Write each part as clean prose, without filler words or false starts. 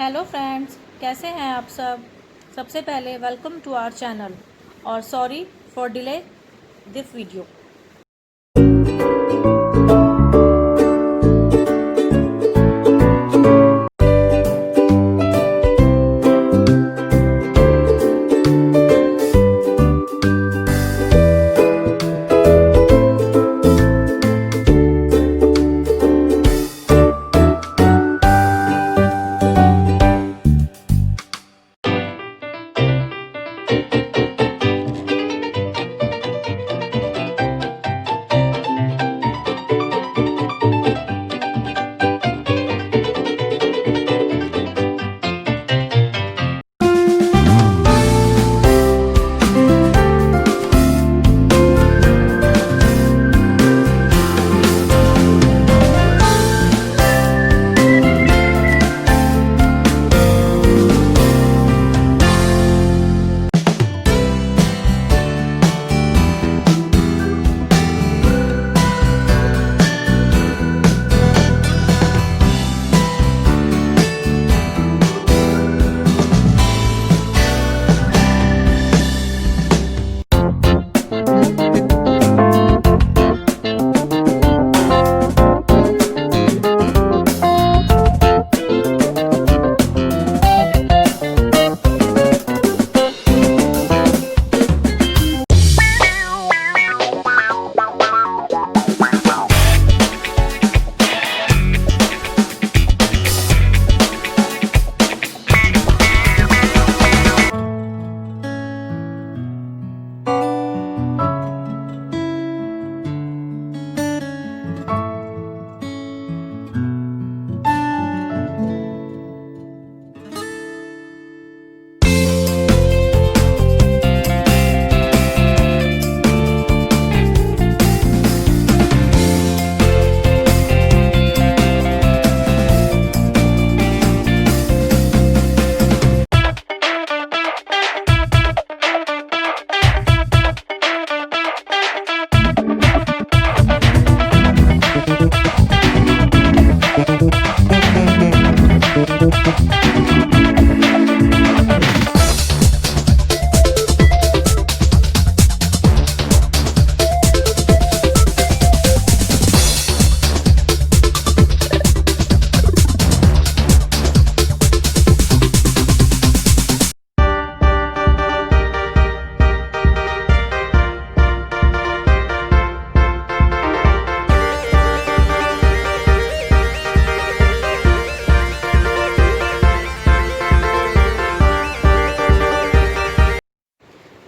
Hello friends, कैसे हैं आप सब। सबसे पहले वेलकम टू आवर चैनल और sorry for delay this video.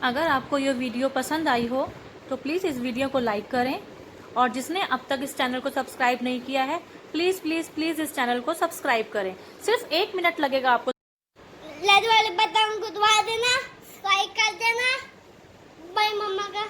अगर आपको ये वीडियो पसंद आई हो तो प्लीज़ इस वीडियो को लाइक करें और जिसने अब तक इस चैनल को सब्सक्राइब नहीं किया है प्लीज़ प्लीज़ प्लीज़ इस चैनल को सब्सक्राइब करें। सिर्फ 1 मिनट लगेगा आपको। लाइक वाले बटन को दबा देना, सब्सक्राइब कर देना। बाय मम्मा का।